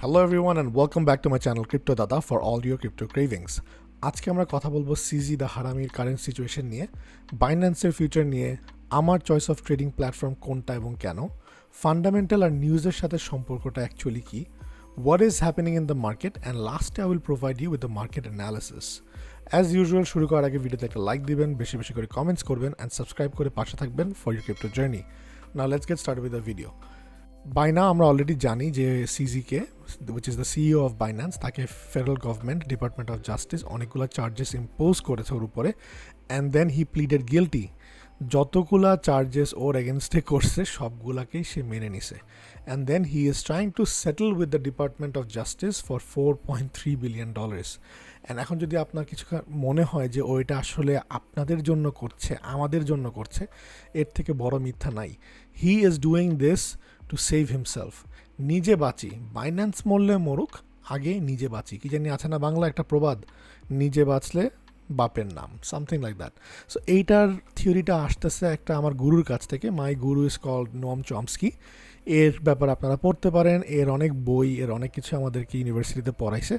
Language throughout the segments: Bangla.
Hello everyone and welcome back to my channel Crypto Dada for all your crypto cravings. আজকে আমরা কথা বলবো সিজি দ্য হারামির কারেন্ট সিচুয়েশন নিয়ে, বাইন্যান্সের ফিউচার নিয়ে, আমার চয়েস অফ ট্রেডিং প্ল্যাটফর্ম কোনটা এবং কেন, ফান্ডামেন্টাল আর নিউজের সাথে সম্পর্কটা অ্যাকচুয়ালি কি, what is happening in the market, and lastly I will provide you with the market analysis. As usual শুরু করার আগে ভিডিওতে একটা লাইক দিবেন, বেশি বেশি করে কমেন্টস করবেন and সাবস্ক্রাইব করে পাশে থাকবেন for your crypto journey. Now let's get started with the video. By now আমরা অলরেডি জানি যে সিজিকে which is the CEO of Binance তাকে federal government department of justice অনেকগুলো চার্জেস ইম্পোজ করেছে ওর উপরে and then he pleaded guilty. যতগুলা চার্জেস ওর এগেনস্টে করছে সবগুলাকেই সে মেনে নিছে and then he is trying to settle with the department of justice for $4.3 billion. And এখন যদি আপনার কিছু মনে হয় যে ওইটা আসলে আপনাদের জন্য করছে, আমাদের জন্য করছে, এর থেকে বড় মিথ্যা নাই। He is doing this to save himself. নিজে বাঁচি, বাইন্যান্স মরলে মরুক, আগে নিজে বাঁচি। কি জানি আছে না বাংলা একটা প্রবাদ, নিজে বাঁচলে বাপের নাম, সামথিং লাইক দ্যাট। সো এইটার থিওরিটা আসতেছে একটা আমার গুরুর কাছ থেকে। মাই গুরু ইজ কল্ড নোম চমস্কি। এর ব্যাপারে আপনারা পড়তে পারেন, এর অনেক বই, এর অনেক কিছু আমাদেরকে ইউনিভার্সিটিতে পড়াইছে।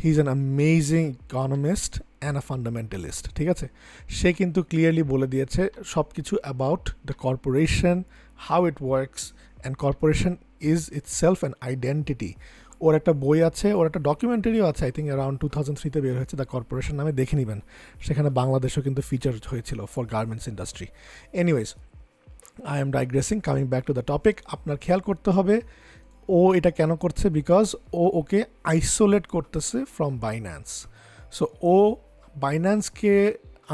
He is an amazing economist and a fundamentalist, ঠিক আছে। সে কিন্তু ক্লিয়ারলি বলে দিয়েছে সব কিছু about the corporation, how it works, and corporation is itself an identity. ওর একটা বই আছে, ওর একটা ডকুমেন্টারিও আছে, আই থিঙ্ক অ্যারাউন্ড 2003 বের হয়েছে, দ্য কর্পোরেশন নামে, দেখে নেবেন। সেখানে বাংলাদেশও কিন্তু ফিচার হয়েছিল for garments industry. Anyways, I am digressing, coming back to the topic. আপনার খেয়াল করতে হবে ও এটা কেন করছে, বিকজ ওকে আইসোলেট করতেছে ফ্রম বাইন্যান্স। সো ও বাইন্যান্সকে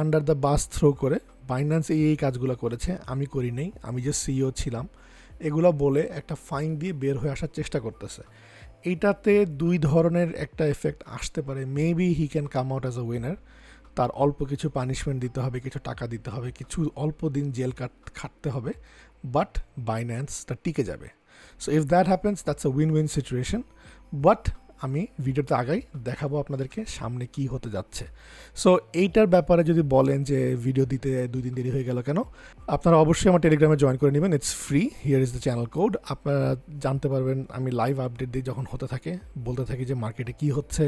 আন্ডার দ্য বাস থ্রো করে, বাইন্যান্স এই কাজগুলো করেছে, আমি করি নাই, আমি যে সিইও ছিলাম, এগুলো বলে একটা ফাইন দিয়ে বের হয়ে আসার চেষ্টা করতেছে। এইটাতে দুই ধরনের একটা এফেক্ট আসতে পারে। Maybe he can come out as a winner, তার অল্প কিছু পানিশমেন্ট দিতে হবে, কিছু টাকা দিতে হবে, কিছু অল্প দিন জেল খাটতে হবে, বাট বাইন্যান্সটা টিকে যাবে। So if that happens, that's a win win situation. But আমি ভিডিওতে আগাই দেখাবো আপনাদেরকে সামনে কি হতে যাচ্ছে। সো এইটার ব্যাপারে যদি বলেন যে ভিডিও দিতে 2 দিন দেরি হয়ে গেল কেন, আপনারা অবশ্যই আমার টেলিগ্রামে জয়েন করে নেবেন। It's free, here is the channel code. আপনারা জানতে পারবেন আমি লাইভ আপডেট দিই যখন হতে থাকে, বলতে থাকি যে মার্কেটে কী হচ্ছে,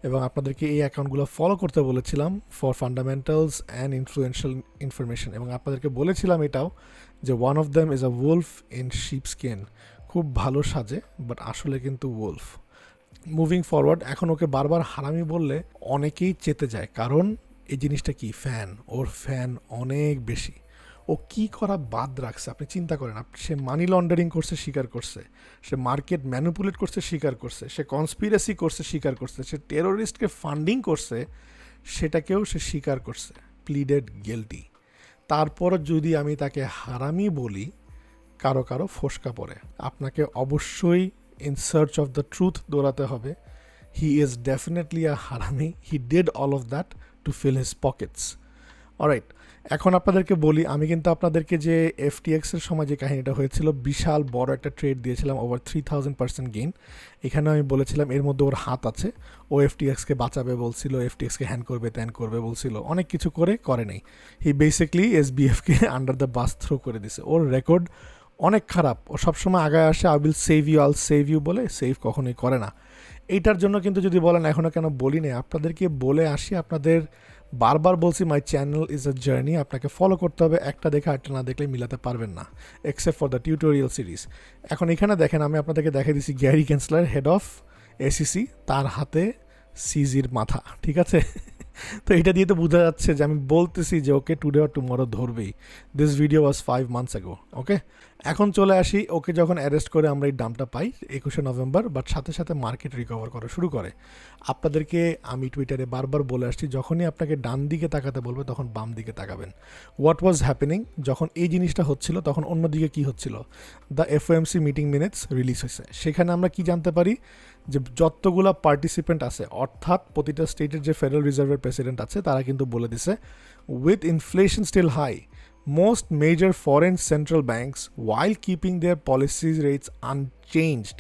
এবং আপনাদেরকে এই অ্যাকাউন্টগুলো ফলো করতে বলেছিলাম for fundamentals and influential information, এবং আপনাদেরকে বলেছিলাম এটাও যে one of them is a wolf in sheep skin. খুব ভালো সাজে, বাট আসলে কিন্তু ওলফ। মুভিং ফরওয়ার্ড, এখন ওকে বারবার হারামি বললে অনেকেই চেতে যায়, কারণ এই জিনিসটা কি, ফ্যান, ওর ফ্যান অনেক বেশি। ও কি করা বাদ রাখছে আপনি চিন্তা করেন। সে মানি লন্ডারিং করছে, স্বীকার করছে। সে মার্কেট ম্যানিপুলেট করছে, স্বীকার করছে। সে কনস্পিরেসি করছে, স্বীকার করছে। সে টেরোরিস্টকে ফান্ডিং করছে, সেটাকেও সে স্বীকার করছে, প্লিডেড গিল্টি। তারপর যদি আমি তাকে হারামি বলি, কারো কারো ফসকা পড়ে। আপনাকে অবশ্যই in search of the truth দৌড়াতে হবে। He is definitely a হারামি. He did all of that to fill his pockets. Alright, এখন আপনাদেরকে বলি, আমি কিন্তু আপনাদেরকে যে FTX এর সময় যে কাহিনীটা হয়েছিল, বিশাল বড় একটা ট্রেড দিয়েছিলাম, ওভার 3000% গেইন। এখানে আমি বলেছিলাম এর মধ্যে ওর হাত আছে, ও FTXকে বাঁচাবে বলছিল, FTXকে হ্যান করবে ত্যান করবে বলছিল, অনেক কিছু করে নেই। হি বেসিকলি SBFকে আন্ডার দ্য বাস থ্রো করে দিছে। ওর রেকর্ড অনেক খারাপ। ও সবসময় আগায় আসে, আই উইল সেভ ইউ বলে, সেভ কখনোই করে না। এইটার জন্য কিন্তু যদি বলেন এখনও কেন বলি নেই, আপনাদেরকে বলে আসি, আপনাদের বারবার বলছি my channel is a journey, আপনাকে ফলো করতে হবে। একটা দেখে আরেকটা না দেখলে মিলাতে পারবেন না, except for the tutorial series. এখন এখানে দেখেন, আমি আপনাদেরকে দেখিয়ে দিচ্ছি গ্যারি গেন্সলার, হেড অফ SEC, তার হাতে সিজির মাথা, ঠিক আছে। তো এটা দিয়ে তো বোঝা যাচ্ছে যে আমি বলতেছি যে ওকে টুডে অর টুমরো ধরবেই। This video was 5 months ago, okay. এখন চলে আসি, ওকে যখন অ্যারেস্ট করে আমরা এই ডামটা পাই 21শে নভেম্বর, বাট সাথে সাথে মার্কেট রিকভার করা শুরু করে। আপনাদেরকে আমি টুইটারে বারবার বলে আসছি, যখনই আপনাকে ডান দিকে তাকাতে বলবে তখন বাম দিকে তাকাবেন। হোয়াট ওয়াজ হ্যাপেনিং, যখন এই জিনিসটা হচ্ছিল তখন অন্যদিকে কি হচ্ছিল, the FOMC meeting minutes release হয়েছে। সেখানে আমরা কি জানতে পারি যে যতগুলো পার্টিসিপেন্ট আছে, অর্থাৎ প্রতিটা স্টেটের যে ফেডারেল রিজার্ভের প্রেসিডেন্ট আছে, তারা কিন্তু বলে দিছে with inflation still high, most major foreign central banks, while keeping their policy rates unchanged,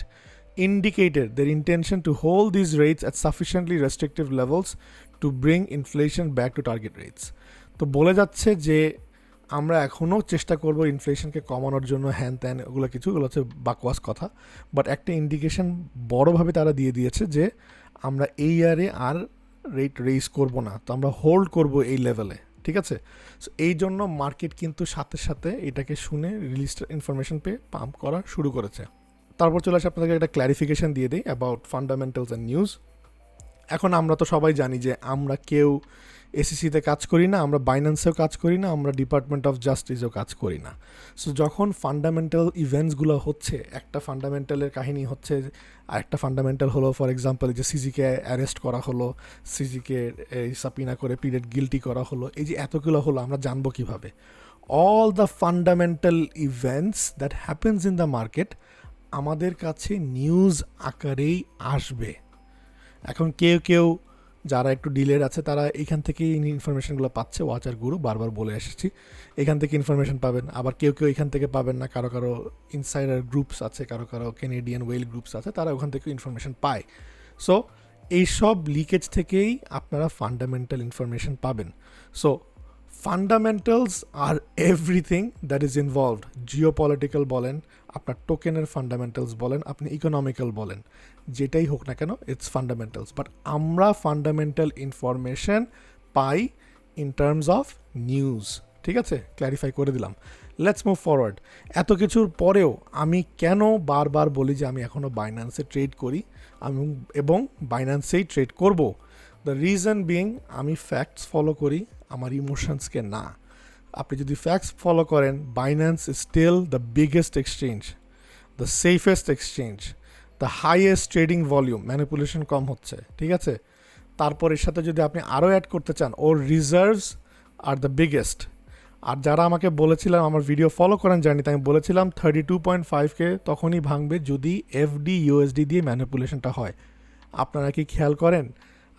indicated their intention to hold these rates at sufficiently restrictive levels to bring inflation back to target rates. তো বলে যাচ্ছে যে আমরা এখনও চেষ্টা করব ইনফ্লেশনকে কমানোর জন্য, হ্যান ত্যান ওগুলো কিছু, ওগুলো হচ্ছে বাকওয়াস কথা। বাট একটা ইন্ডিকেশন বড়োভাবে তারা দিয়ে দিয়েছে যে আমরা এই ইয়ারে আর রেট রেইজ করব না, তো আমরা হোল্ড করব এই লেভেলে, ঠিক আছে। সো এই জন্য মার্কেট কিন্তু সাথে সাথে এটাকে শুনে রিলিজ ইনফরমেশন পেয়ে পাম্প করা শুরু করেছে। তারপর চলে আসে আপনাদেরকে একটা ক্ল্যারিফিকেশন দিয়ে দিই অ্যাবাউট ফান্ডামেন্টালস অ্যান্ড নিউজ। এখন আমরা তো সবাই জানি যে আমরা কেউ এসিসিতে কাজ করি না, আমরা বাইন্যান্সেও কাজ করি না, আমরা ডিপার্টমেন্ট অফ জাস্টিসেও কাজ করি না। সো যখন ফান্ডামেন্টাল ইভেন্টসগুলো হচ্ছে, একটা ফান্ডামেন্টালের কাহিনী হচ্ছে, আর একটা ফান্ডামেন্টাল হলো ফর এক্সাম্পল যে সিজিকে অ্যারেস্ট করা হলো, সিজিকে সাপিনা করে পিরিয়ড গিলটি করা হলো, এই যে এতগুলো হলো, আমরা জানবো কীভাবে? All the fundamental events that happens in the market আমাদের কাছে নিউজ আকারেই আসবে। এখন কেউ কেউ যারা একটু ডিলের আছে তারা এখান থেকেই ইনফরমেশনগুলো পাচ্ছে, ওয়াচার গুরু বারবার বলে এসেছি, এখান থেকে ইনফরমেশন পাবেন। আবার কেউ কেউ এখান থেকে পাবেন না, কারো কারো ইনসাইডার গ্রুপস আছে, কারো কারো ক্যানেডিয়ান ওয়েল গ্রুপস আছে, তারা ওখান থেকে ইনফরমেশন পায়। সো এইসব লিকেজ থেকেই আপনারা ফান্ডামেন্টাল ইনফরমেশন পাবেন। সো ফান্ডামেন্টালস আর everything that is involved, geopolitical বলেন, আপনার টোকেনের ফান্ডামেন্টালস বলেন, আপনি ইকোনমিক্যাল বলেন, যেটাই হোক না কেন, ইটস ফান্ডামেন্টালস। বাট আমরা fundamental information pi in terms of news, ঠিক আছে, ক্ল্যারিফাই করে দিলাম। Let's move forward. এত কিছুর পরেও আমি কেন বারবার বলি যে আমি এখনও বাইন্যান্সে ট্রেড করি এবং বাইন্যান্সেই ট্রেড করব? দ্য রিজন বিং, আমি ফ্যাক্টস ফলো করি, আমার ইমোশনসকে না। আপনি যদি ফ্যাক্টস ফলো করেন, Binance is still the biggest exchange, the safest exchange, the highest trading volume, manipulation কম হচ্ছে, ঠিক আছে। তারপর এর সাথে যদি আপনি আরও অ্যাড করতে চান, ওর রিজার্ভস আর দ্য বিগেস্ট। আর যারা আমাকে বলেছিলাম, আমার ভিডিও ফলো করেন জানি, তাই আমি বলেছিলাম 32.5K তখনই ভাঙবে যদি এফডি ইউএসডি দিয়ে ম্যানিপুলেশনটা হয়। আপনারা কি খেয়াল করেন?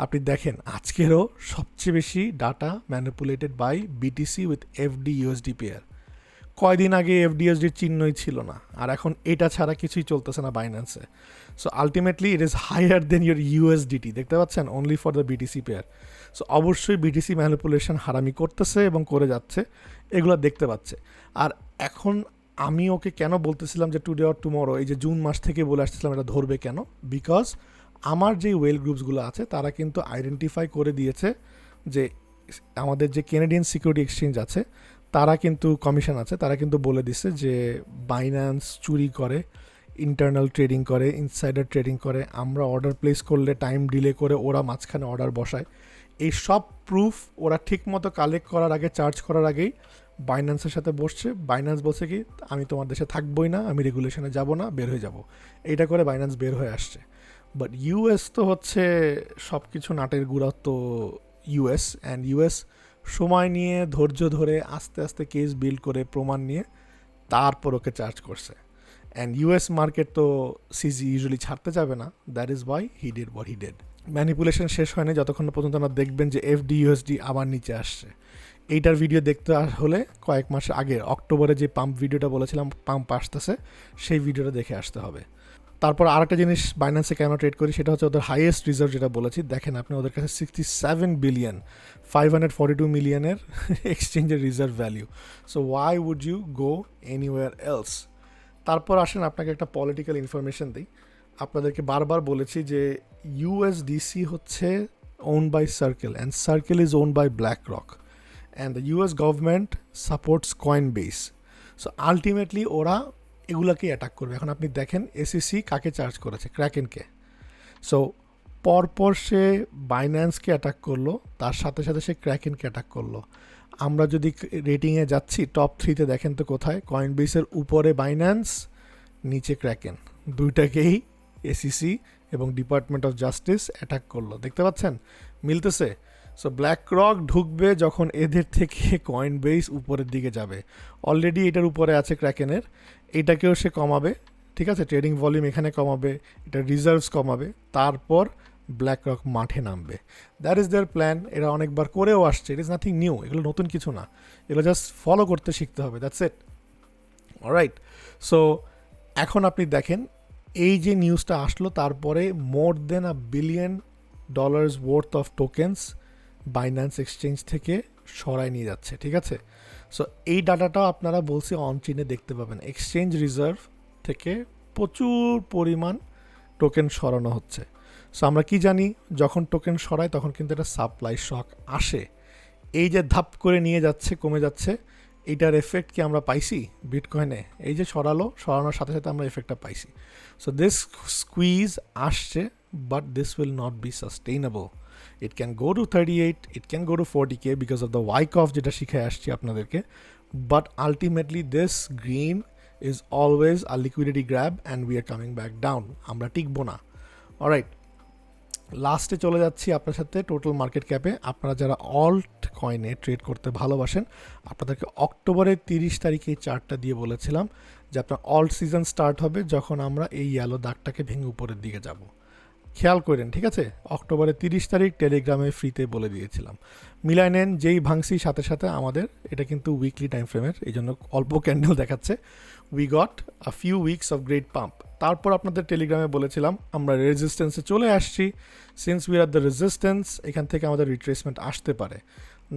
আপনি দেখেন আজকেরও সবচেয়ে বেশি data manipulated by BTC with FD USD pair. কয়দিন আগে এফডিএসডির চিহ্নই ছিল না, আর এখন এটা ছাড়া কিছুই চলতেছে না বাইন্যান্সে। So ultimately it is higher then your USDT, দেখতে পাচ্ছেন, only for the BTC pair. So অবশ্যই বিটিসি ম্যানিপুলেশন হারামি করতেছে এবং করে যাচ্ছে, এগুলো দেখতে পাচ্ছে। আর এখন আমি ওকে কেন বলতেছিলাম যে টুডে অর টুমরো, এই যে জুন মাস থেকে বলে আসতেছিলাম এটা ধরবে কেন, বিকজ আমার যে ওয়েল গ্রুপসগুলো আছে তারা কিন্তু আইডেন্টিফাই করে দিয়েছে যে আমাদের যে কেনেডিয়ান সিকিউরিটি এক্সচেঞ্জ আছে, তারা কিন্তু কমিশন আছে, তারা কিন্তু বলে দিচ্ছে যে বাইন্যান্স চুরি করে, ইন্টারনাল ট্রেডিং করে, ইনসাইডার ট্রেডিং করে, আমরা অর্ডার প্লেস করলে টাইম ডিলে করে ওরা মাঝখানে অর্ডার বসায়। এই সব প্রুফ ওরা ঠিকমতো কালেক্ট করার আগে, চার্জ করার আগেই বাইন্যান্সের সাথে বসছে। বাইন্যান্স বলছে কি, আমি তোমার দেশে থাকবোই না, আমি রেগুলেশনে যাব না, বের হয়ে যাব। এইটা করে বাইন্যান্স বের হয়ে আসছে। বাট ইউএস তো হচ্ছে সব কিছু নাটের গুঁড়া, তো ইউএস অ্যান্ড ইউএস সময় নিয়ে, ধৈর্য ধরে, আস্তে আস্তে কেস বিল্ড করে, প্রমাণ নিয়ে তারপর ওকে চার্জ করছে। অ্যান্ড ইউএস মার্কেট তো সিজি ইউজুয়ালি ছাড়তে যাবে না, that is why he did what he did. Manipulation শেষ হয়নি যতক্ষণ পর্যন্ত না দেখবেন যে এফডি ইউএসডি আবার নিচে আসছে। এইটার ভিডিও দেখতে হলে কয়েক মাস আগে অক্টোবরে যে পাম্প ভিডিওটা বলেছিলাম, পাম্প আসতেছে, সেই ভিডিওটা দেখে আসতে হবে। তারপর আরেকটা জিনিস বাইন্যান্সে কেন ট্রেড করি, সেটা হচ্ছে ওদের হাইয়েস্ট রিজার্ভ, যেটা বলেছি। দেখেন আপনি, ওদের কাছে 67 বিলিয়ন 542 মিলিয়নের এক্সচেঞ্জের reserve value. So why would you go anywhere else? তারপর আসেন আপনাকে একটা পলিটিক্যাল ইনফরমেশন দিই। আপনাদেরকে বারবার বলেছি যে ইউএসডিসি হচ্ছে owned by Circle and Circle is owned by BlackRock and the US government supports Coinbase. So ultimately ওরা এগুলাকে অ্যাটাক করবে। এখন আপনি দেখেন এসিসি কাকে চার্জ করেছে, ক্র্যাকেনকে। সো পরপর সে বাইন্যান্সকে অ্যাটাক করলো, তার সাথে সাথে সে ক্র্যাকেনকে অ্যাটাক করলো। আমরা যদি রেটিংয়ে যাচ্ছি, টপ 3তে দেখেন তো কোথায়, কয়েনবেসের উপরে বাইন্যান্স, নিচে ক্র্যাকেন, দুইটাকেই এসিসি এবং ডিপার্টমেন্ট অফ জাস্টিস অ্যাটাক করলো। দেখতে পাচ্ছেন, মিলতেছে। সো ব্ল্যাকরক ঢুকবে যখন এদের থেকে কয়েনবেস উপরের দিকে যাবে। অলরেডি এটার উপরে আছে ক্র্যাকেনের, এটাকেও সে কমাবে, ঠিক আছে, ট্রেডিং ভলিউম এখানে কমাবে, এটা রিজার্ভস কমাবে, তারপর ব্ল্যাকরক মাঠে নামবে। That is there plan. এরা অনেকবার করেও আসছে, ইট ইজ নাথিং নিউ, এগুলো নতুন কিছু না, এগুলো জাস্ট ফলো করতে শিখতে হবে, দ্যাটস ইট। অলরাইট, সো এখন আপনি দেখেন এই যে নিউজটা আসলো, তারপরে মোর দেন $1 billion worth of tokens Binance exchange থেকে সরাই নিয়ে যাচ্ছে, ঠিক আছে। সো এই ডাটাটাও আপনারা বলছি অন চেইনে দেখতে পাবেন। এক্সচেঞ্জ রিজার্ভ থেকে প্রচুর পরিমাণ টোকেন সরানো হচ্ছে। সো আমরা কি জানি, যখন টোকেন সরায় তখন কিন্তু একটা সাপ্লাই শক আসে। এই যে ধাপ করে নিয়ে যাচ্ছে, কমে যাচ্ছে, এইটার এফেক্ট কি আমরা পাইছি বিটকয়েনে? এই যে সরানোর সাথে সাথে আমরা এফেক্টটা পাইছি। সো দিস স্কুইজ আসছে, but this will not be sustainable. It can go to 38, it can go to 40K because of the wick of, যেটা শিখে আসছি আপনাদেরকে। But ultimately this green is always a liquidity grab and we are coming back down. আমরা টিকবো না। অলরাইট, লাস্টে চলে যাচ্ছি আপনার সাথে টোটাল মার্কেট ক্যাপে। আপনারা যারা অল্ট কয়েনে ট্রেড করতে ভালোবাসেন, আপনাদেরকে অক্টোবরের 30 তারিখে এই চার্টটা দিয়ে বলেছিলাম যে আপনার অল্ট সিজন স্টার্ট হবে যখন আমরা এই ইয়েলো দাগটাকে ভেঙে উপরের দিকে যাব। খেয়াল করেন, ঠিক আছে? অক্টোবরের 30 তারিখ টেলিগ্রামে ফ্রিতে বলে দিয়েছিলাম। মিলাই নেন, যেই ভাঙছি সাথে সাথে আমাদের, এটা কিন্তু উইকলি টাইম ফ্রেমের, এই জন্য অল্প ক্যান্ডেল দেখাচ্ছে। We got a few weeks of great pump. তারপর আপনাদের টেলিগ্রামে বলেছিলাম আমরা রেজিস্ট্যান্সে চলে আসছি। Since we are the resistance, এখান থেকে আমাদের রিট্রেসমেন্ট আসতে পারে।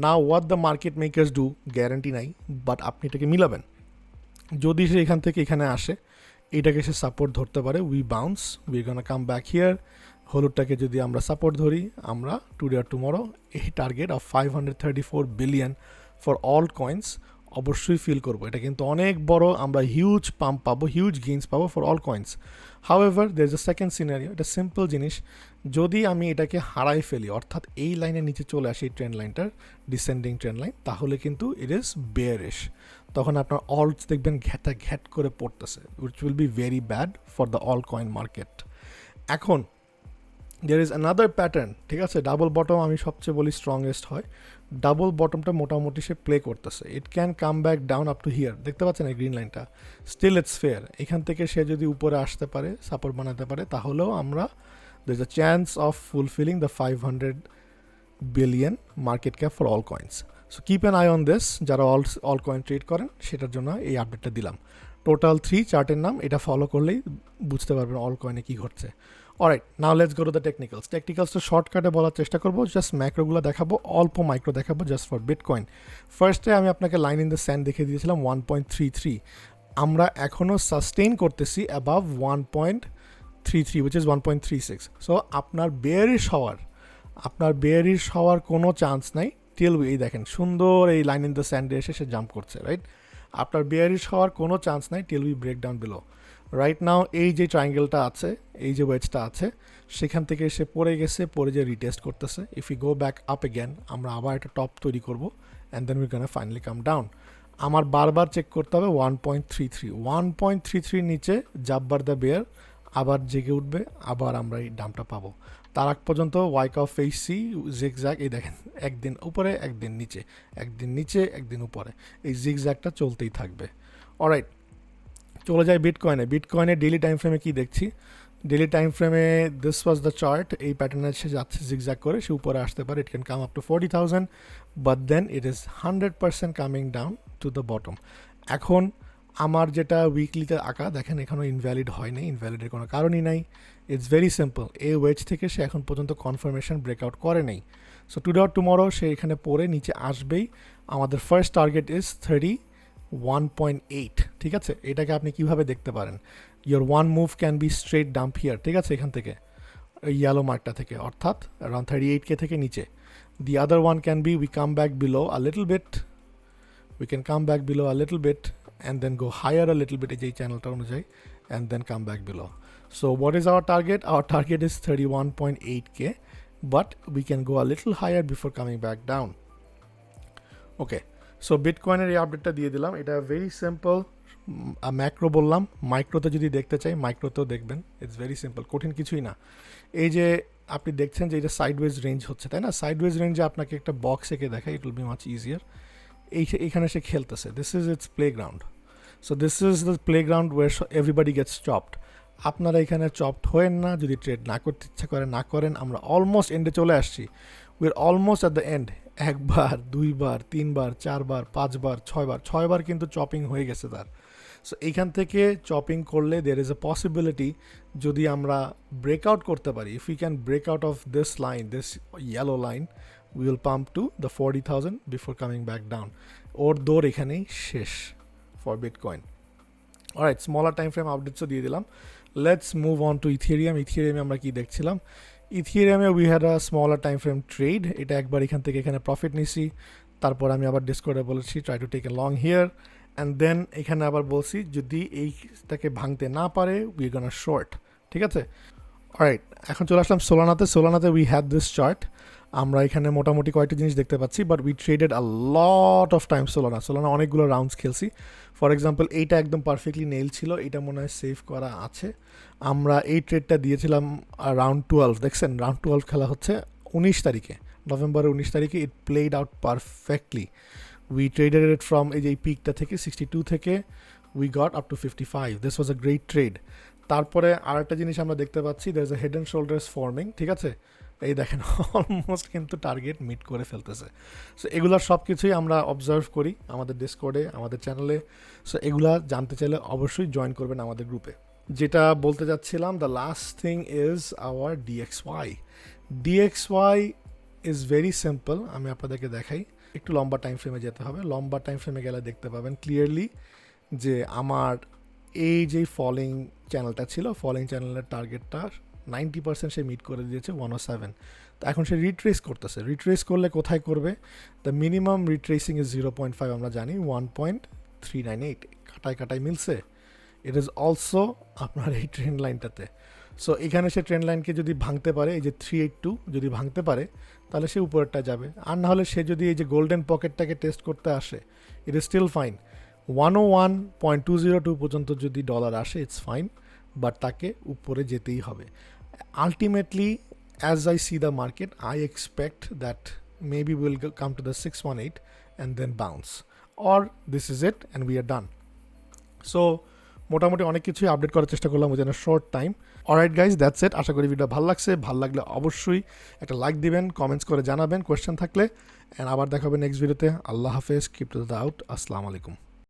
Now what the market makers do, guarantee নাই, বাট আপনি এটাকে মিলাবেন। যদি সে এখান থেকে এখানে আসে, এটাকে সে সাপোর্ট ধরতে পারে, we bounce, we gonna come back here. হলুদটাকে যদি আমরা সাপোর্ট ধরি, আমরা টুডে আর টুমরো এই target of 534 billion for all coins অবশ্যই ফিল করবো। এটা কিন্তু অনেক বড়, আমরা হিউজ পাম্প পাবো, হিউজ গেইনস পাবো for all coins. However there is a second scenario, এটা সিম্পল জিনিস। যদি আমি এটাকে হারাই ফেলি, অর্থাৎ এই লাইনের নিচে চলে আসি, এই ট্রেন্ড লাইনটার ডিসেন্ডিং ট্রেন্ড লাইন, তাহলে কিন্তু ইট ইজ বেয়ারিশ। তখন আপনার অলস দেখবেন ঘ্যাট করে পড়তেছে, which will be very bad for the all coin market. এখন there is another pattern, ঠিক আছে? ডাবল বটম আমি সবচেয়ে বলি স্ট্রংগেস্ট হয়। ডাবল বটমটা মোটামুটি সে প্লে করতেছে। It can come back down up to here, দেখতে পাচ্ছেন এই গ্রিন লাইনটা, স্টিল ইটস ফেয়ার। এখান থেকে সে যদি উপরে আসতে পারে, সাপোর্ট বানাতে পারে, তাহলেও আমরা দের is a chance of fulfilling the 500 billion market cap for all coins. So keep an I on this, যারা অল কয়েন ট্রেড করেন, সেটার জন্য এই আপডেটটা দিলাম। টোটাল 3 চার্টের নাম, এটা ফলো করলেই বুঝতে পারবেন অল কয়েনে কী ঘটছে। Alright, now let's go to the technicals. টেকনিক্যালসটা শর্টকাটে বলার চেষ্টা করবো, জাস্ট ম্যাক্রোগুলো দেখাবো, অল্প মাইক্রো দেখাবো জাস্ট ফর বিটকয়েন। ফার্স্টে আমি আপনাকে লাইন ইন দ্য স্যান্ড দেখিয়ে দিয়েছিলাম 1.33। আমরা এখনও সাস্টেইন করতেছি অ্যাবাভ 1.33, উইচ ইজ 1.36। সো আপনার বেয়ারিশ হওয়ার কোনো চান্স নাই টিল এই দেখেন সুন্দর এই লাইন ইন দ্য স্যান্ডে এসে সে জাম্প করছে, রাইট? আপনার বেয়ারিশ হওয়ার কোনো চান্স নাই till we break down below. Right now এই যে ট্রায়াঙ্গেলটা আছে, এই যে ওয়েজটা আছে, সেখান থেকে সে পড়ে গেছে, পড়ে যে রিটেস্ট করতেছে। If you go back up again, আমরা আবার একটা টপ তৈরি করবো, and then we gonna finally come down. আমার বারবার চেক করতে হবে 1.33 নিচে জাব্বার দ্য বেয়ার, আবার জেগে উঠবে, আবার আমরা এই দামটা পাবো। তার আগ পর্যন্ত ওয়াইক অফ ফেসি জিগজ্যাগ, এই দেখেন একদিন উপরে একদিন নিচে, একদিন নিচে একদিন উপরে, এই জিগজ্যাগটা চলতেই থাকবে। অলরাইট, চলে যায় বিটকয়েনে ডেইলি টাইম ফ্রেমে কী দেখছি? ডেইলি টাইম ফ্রেমে দিস ওয়াজ দ্য চার্ট, এই প্যাটার্নে সে যাচ্ছে জিগজ্যাগ করে, সে উপরে আসতে পারে, it can come up to 40,000, but then it is 100% coming down to the bottom. এখন আমার যেটা উইকলিতে আঁকা দেখেন এখনও ইনভ্যালিড হয়নি, ইনভ্যালিডের কোনো কারণই নাই। ইটস ভেরি সিম্পল, এই ওয়েজ থেকে সে এখন পর্যন্ত কনফার্মেশন ব্রেকআউট করে নেই। সো টুডে অর টুমরো সে এখানে পড়ে নিচে আসবেই। আমাদের ফার্স্ট টার্গেট ইজ 31.8, ঠিক আছে? এটাকে আপনি কিভাবে দেখতে পারেন? Your one move can be straight dump here, ঠিক আছে? এখান থেকে ইয়েলো মার্কটা থেকে, অর্থাৎ অ্যারাউন্ড 38K থেকে নিচে। The other one can be we come back below a little bit, we can come back below a little bit and then go higher a little bit এই চ্যানেলটা অনুযায়ী, and then come back below. So what is our target? Our target is 31.8K, but we can go a little higher before coming back down. Okay, so বিটকয়েনের এই আপডেটটা দিয়ে দিলাম। এটা ভেরি সিম্পল, ম্যাক্রো বললাম, মাইক্রোতে যদি দেখতে চাই মাইক্রোতেও দেখবেন, ইটস ভেরি সিম্পল, কঠিন কিছুই না। এই যে আপনি দেখছেন যে এটা সাইডওয়েজ রেঞ্জ হচ্ছে, তাই না? সাইডওয়েজ রেঞ্জে আপনাকে একটা বক্স এঁকে দেখায়, it will be much easier. এইখানে সে খেলতেছে, this is its playground. So this is the playground where everybody gets chopped. আপনারা এখানে চপড হয়েন না, যদি ট্রেড না করতে ইচ্ছা করে না করেন। আমরা অলমোস্ট এন্ডে চলে আসছি, we are almost at the end. একবার, দুইবার, তিনবার, চারবার, পাঁচবার, ছয়বার কিন্তু চপিং হয়ে গেছে তার। সো এইখান থেকে চপিং করলে দের ইজ এ পসিবিলিটি, যদি আমরা ব্রেকআউট করতে পারি, if you can break out of this line, this yellow line, we will pump to the 40,000 before coming back down. ওর দৌড় এখানেই শেষ for Bitcoin. Alright, smaller time frame আপডেটসও দিয়ে দিলাম। Let's move on to Ethereum. ইথেরিয়ামে আমরা কি দেখছিলাম? ইথেরিয়ামে we had a smaller time frame trade. এটা একবার এখান থেকে এখানে প্রফিট নিছি, তারপর আমি আবার ডিসকর্ডে বলেছি try to take a long here, and then এখানে আবার বলছি যদি এইটাকে ভাঙতে না পারে উই গোনা শর্ট। ঠিক আছে, অলরাইট, এখন চলে আসলাম সোলানাতে। সোলানাতে উই হ্যাড দিস চার্ট। আমরা এখানে মোটামুটি কয়েকটা জিনিস দেখতে পাচ্ছি, but we traded a lot of time Solana অনেকগুলো রাউন্ডস খেলছি। ফর এক্সাম্পল এইটা একদম পারফেক্টলি নেইল ছিল, এটা মনে হয় সেভ করা আছে। আমরা এই ট্রেডটা দিয়েছিলাম রাউন্ড 12, দেখছেন রাউন্ড 12 খেলা হচ্ছে 19 তারিখে, নভেম্বরের 19 তারিখে। It played out perfectly. We traded it from এই যে এই পিকটা থেকে 62 থেকে we got up to 55। This was a great trade. তারপরে আরেকটা জিনিস আমরা দেখতে পাচ্ছি, there is a head and shoulders forming. ঠিক আছে, এই দেখেন অলমোস্ট কিন্তু টার্গেট মিট করে ফেলতেছে। সো এগুলার সব কিছুই আমরা অবজার্ভ করি আমাদের ডিসকর্ডে, আমাদের চ্যানেলে। সো এগুলা জানতে চাইলে অবশ্যই জয়েন করবেন আমাদের গ্রুপে। যেটা বলতে যাচ্ছিলাম, the last thing is our DXY। DXY is very simple, আমি আপনাদেরকে দেখাই। একটু লম্বা টাইম ফ্রেমে যেতে হবে। লম্বা টাইম ফ্রেমে গেলে দেখতে পাবেন ক্লিয়ারলি যে আমার এই যে ফলিং চ্যানেলটা ছিল, ফলিং চ্যানেলের টার্গেটটা 90% সে মিট করে দিয়েছে 107। তো এখন সে রিট্রেস করতেছে। রিট্রেস করলে কোথায় করবে? দ্য মিনিমাম রিট্রেসিং ইজ 0.5, আমরা জানি 1.398, কাটায় কাটায় মিলছে। ইট ইজ অলসো আপনার এই ট্রেন্ড লাইনটাতে। সো এখানে সে ট্রেন্ড লাইনকে যদি ভাঙতে পারে, এই যে 382 যদি ভাঙতে পারে, তাহলে সে উপরেরটা যাবে। আর না হলে সে যদি এই যে গোল্ডেন পকেটটাকে টেস্ট করতে আসে, ইট ইজ স্টিল ফাইন। 101.202 পর্যন্ত যদি ডলার আসে, ইটস ফাইন, বাট তাকে উপরে যেতেই হবে ultimately. As I see the market, I expect that maybe will come to the 618 and then bounce, or this is it and we are done. So মোটামুটি অনেক কিছুই আপডেট করার চেষ্টা করলাম within a short time. Alright guys, that's it. আশা করি ভিডিও ভালো লাগছে। ভালো লাগলে অবশ্যই একটা লাইক দিবেন, কমেন্টস করে জানাবেন কোয়েশ্চেন থাকলে, অ্যান্ড আবার দেখা হবে নেক্সট ভিডিওতে। আল্লাহ হাফেজ, ক্রিপ্টো দাদা আউট, আসসালামু আলাইকুম।